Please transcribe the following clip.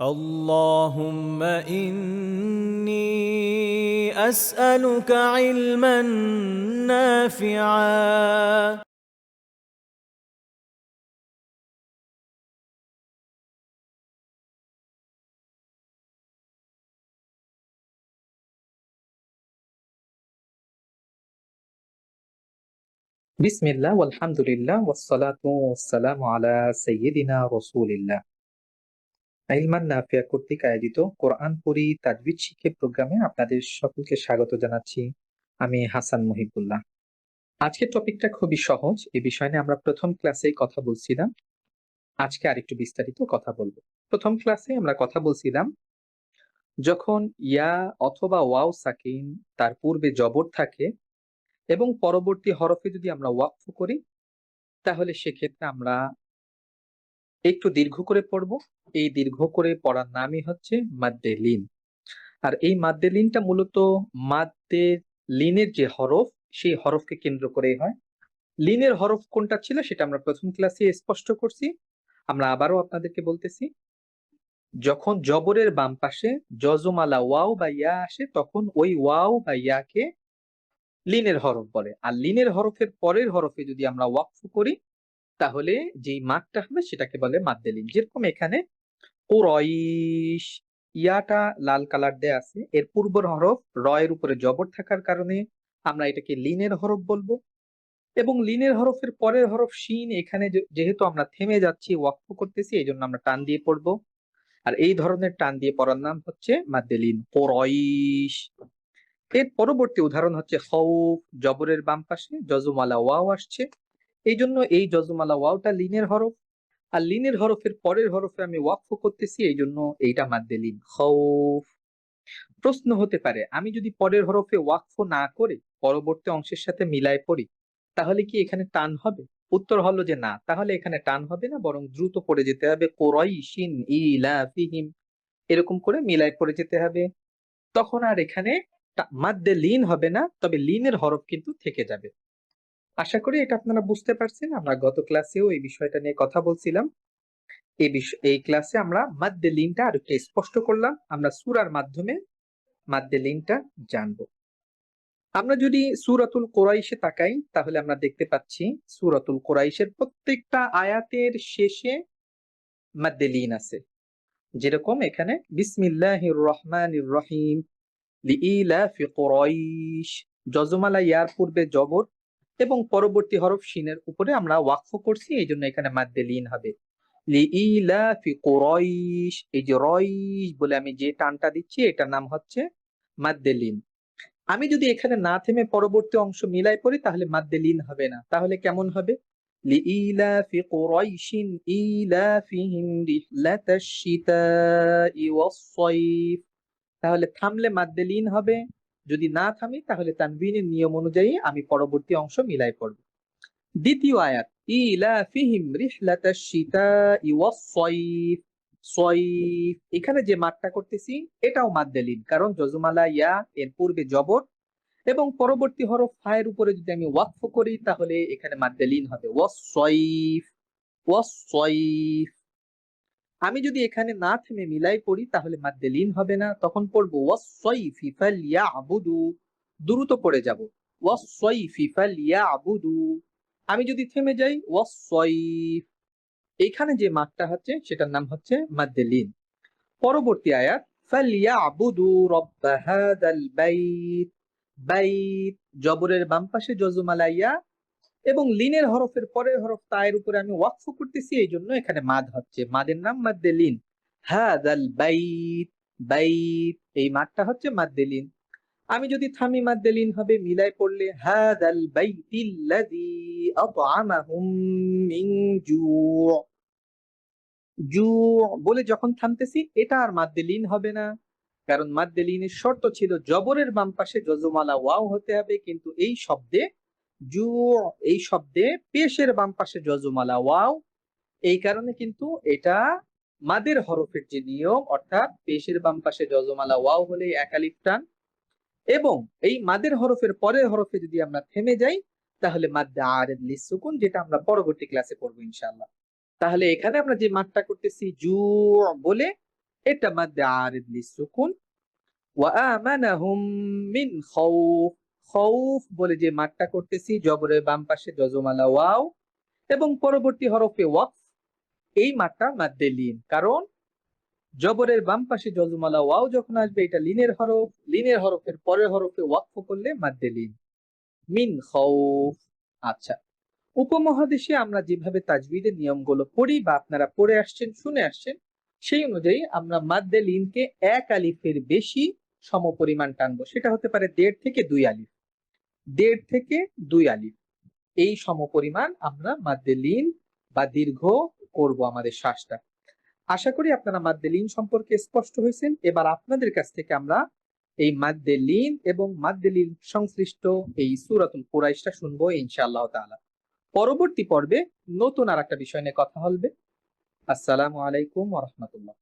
اللهم إني أسألك علما نافعا. বিসমিল্লাহ আলহামদুলিল্লাহ ওয়াসসালাতু ওয়াসসালামু আলা সাইয়্যিদিনা রাসূলিল্লাহ। ইলমান নাফিয়া কর্তৃক আয়োজিত কোরআন পড়ি তাজবিদ শিখে প্রোগ্রামে আপনাদের সকলকে স্বাগত জানাচ্ছি। আমি হাসান মুহিবুল্লাহ। আজকের টপিকটা খুবই সহজ। এই বিষয় নিয়ে আমরা প্রথম ক্লাসেই কথা বলছিলাম। আজকে আরেকটু বিস্তারিত কথা বলবো। প্রথম ক্লাসে আমরা কথা বলছিলাম যখন ইয়া অথবা ওয়াও সাকিন তার পূর্বে জবর থাকে এবং পরবর্তী হরফে যদি আমরা ওয়াকফ করি তাহলে সেক্ষেত্রে আমরা একটু দীর্ঘ করে পড়বো। এই দীর্ঘ করে পড়ার নামই হচ্ছে মাদ্দে লিন। আর এই মাদ্দে লিনটা মূলত মাদ্দে লিনের যে হরফ সেই হরফকে কেন্দ্র করেই হয়। লিনের হরফ কোনটা ছিল সেটা আমরা প্রথম ক্লাসে স্পষ্ট করছি। আমরা আবারও আপনাদেরকে বলতেছি, যখন জবরের বাম পাশে জজমালা ওয়াও বা ইয়া আসে তখন ওই ওয়াও বা ইয়াকে লিনের হরফ বলে। আর লিনের হরফের পরের হরফে যদি আমরা ওয়াকফ করি তাহলে যেই মাদটা হবে সেটাকে বলে মাদ্দে লিন। যেরকম এখানে কুরাইশ, ইয়াটা লাল কালার দেয়া আছে, এর পূর্ব হরফ র এর উপরে জবর থাকার কারণে আমরা এটাকে লিনের হরফ বলবো। এবং লিনের হরফের পরের হরফ শিন, এখানে যেহেতু আমরা থেমে যাচ্ছি, ওয়াকফ করতেছি, এই জন্য আমরা টান দিয়ে পড়বো। আর এই ধরনের টান দিয়ে পড়ার নাম হচ্ছে মাদ্দে লিন, কুরাইশ। এর পরবর্তী উদাহরণ হচ্ছে খাউফ, জবরের বাম পাশে জজমালা ওয়াও আসছে, এই জন্য এই জজমালা ওয়াওটা লিনের হরফ। আর লিনের হরফের পরের হরফে আমি ওয়াকফ করতেছি, এই জন্য এইটা মাদ্দে লিন, খাউফ। প্রশ্ন হতে পারে, আমি যদি পরের হরফে ওয়াকফ না করে পরবর্তী অংশের সাথে মিলায় পড়ি তাহলে কি এখানে টান হবে? উত্তর হলো যে না, তাহলে এখানে টান হবে না, বরং দ্রুত পড়ে যেতে হবে কুরাইশিন ইলাফিহিম, এরকম করে মিলায় পড়ে যেতে হবে। তখন আর এখানে মাদ্দে লিন হবে না, তবে লিনের হরফ কিন্তু থেকে যাবে। আশা করি এটা আপনারা বুঝতে পারছেন। আমরা গত ক্লাসেও এই বিষয়টা নিয়ে কথা বলছিলাম। এই ক্লাসে আমরা মাদ্দে লিনটা আর একটু স্পষ্ট করলাম। আমরা সূরার মাধ্যমে মাদ্দে লিনটা জানবো। আমরা যদি সূরাতুল কুরাইশে তাকাই তাহলে আমরা দেখতে পাচ্ছি সূরাতুল কুরাইশের প্রত্যেকটা আয়াতের শেষে মাদ্দে লিন আছে। যেরকম এখানে বিসমিল্লাহির রহমানির রহিম, লিইলাফি কুরাইশ, জজমালা ইয়ার পূর্বে জবর এবং পরবর্তী হরফ শিনের উপরে আমরা ওয়াকফ করছি, এই জন্য এখানে মাদ্দে লিন হবে। লিইলাফি কুরাইশ, এই যে রইশ বলে আমি যে টানটা দিচ্ছি এটার নাম হচ্ছে মাদ্দে লিন। আমি যদি এখানে না থেমে পরবর্তী অংশ মিলাই পড়ি তাহলে মাদ্দে লিন হবে না। তাহলে কেমন হবে? লিইলাফি কুরাইশিন ইলাফিহিম রিহলাতাশ শিতাই ওয়াস-সাইফ। তাহলে থামলে মাদ্দে লিন হবে, যদি না থামি তাহলে তানবিনের নিয়ম অনুযায়ী আমি পরবর্তী অংশ মিলাই পড়ব। দ্বিতীয় আয়াত, ইলাফিহিম রিহলাতাশ শিতাই ওয়াস-সাইফ, সয়ফ, এখানে যে মাদটা করতেছি এটাও মাদ্দে লিন, কারণ জজমালা ইয়া এর পূর্বে জবর এবং পরবর্তী হরফ ফায়ের উপরে যদি আমি ওয়াকফ করি তাহলে এখানে মাদ্দে লিন হবে, ওয়াস-সাইফ, ওয়াস-সাইফ। আমি যদি এখানে না থেমে মিলাই পড়ি তাহলে মাদ্দে লিন হবে না, তখন পড়বো ওয়াস-সাইফি ফালইয়াবুদু, দ্রুত পড়ে যাব, ওয়াস-সাইফি ফালইয়াবুদু। আমি যদি থেমে যাই ওয়াস-সাইফ, এখানে যে মাদটা হচ্ছে সেটার নাম হচ্ছে মাদ্দে লিন। পরবর্তী আয়াত, ফালইয়াবুদু রাব্ব হাযাল বাইত, বাইত জবরের বাম পাশে জজমালা ইয়া এবং লিনের হরফের পরের হরফ তায়ের উপরে আমি ওয়াকফ করতেছি, এই জন্য এখানে মাদ হচ্ছে, মাদের নাম মাদ্দে লিন। হাযাল বাইত, বাইত এই মাদটা হচ্ছে মাদ্দে লিন। আমি যদি থামি মাদ্দে লিন হবে, মিলাই পড়লে হাযাল বাইতিল্লাযী আত'আমাহুম মিন জু', জু বলে যখন থামতেছি এটা আর মাদ্দে লিন হবে না, কারণ মাদ্দে লিনের শর্ত ছিল জবরের বাম পাশে জজমালা ওয়াও হতে হবে, কিন্তু এই শব্দে জু, এই শব্দে পেশের বাম পাশে জজমালা ওয়াও, এই কারণে কিন্তু এটা মাদের হরফের যে নিয়ম, অর্থাৎ পেশের বাম পাশে জজমালা ওয়াও হলে এক আলিফ টান, এবং এই মাদের হরফের পরের হরফে যদি আমরা থেমে যাই তাহলে মাদ্দে আরিদ লিসসুকুন, যেটা আমরা পরবর্তী ক্লাসে পড়বো ইনশাআল্লাহ। তাহলে এখানে আমরা যে মাদটা করতেছি জু বলে, এটা মাদ্দে আরিদ লিসুকুন। ওয়া আমানাহুম মিন খাউফ, খাউফ বলে যে মাদটা করতেছি জবরের বাম পাশে যজমালা ওয়াও এবং পরবর্তী হরফে ওয়াকফ, এই মাদটা মাদ্দে লিন। কারণ জবরের বাম পাশে যজমালা ওয়াও যখন আসবে এটা লিনের হরফ, লিনের হরফের পরের হরফে ওয়াকফ করলে মাদ্দে লিন। মিন খাউফ। আচ্ছা, উপমহাদেশে আমরা যেভাবে তাজবিদের নিয়মগুলো পড়ি বা আপনারা পড়ে আসছেন, শুনে আসছেন, সেই অনুযায়ী আমরা মাদ্দে লিনকে এক আলিফের বেশি সমপরিমাণ টানবো। সেটা হতে পারে 1.5 থেকে 2 আলিফ, 1.5 থেকে 2 আলিফ, এই সমপরিমাণ আমরা মাদ্দে লিন বা দীর্ঘ করব আমাদের শ্বাসটা। আশা করি আপনারা মাদ্দে লিন সম্পর্কে স্পষ্ট হয়েছেন। এবার আপনাদের কাছ থেকে আমরা এই মাদ্দে লিন এবং মাদ্দে লিন সংশ্লিষ্ট এই সূরাতুল কুরাইশটা শুনবো ইনশাআল্লাহ তাআলা। পরবর্তী পর্বে নতুন আর একটা বিষয় নিয়ে কথা হবে। আসসালামু আলাইকুম ওয়া রাহমাতুল্লাহ।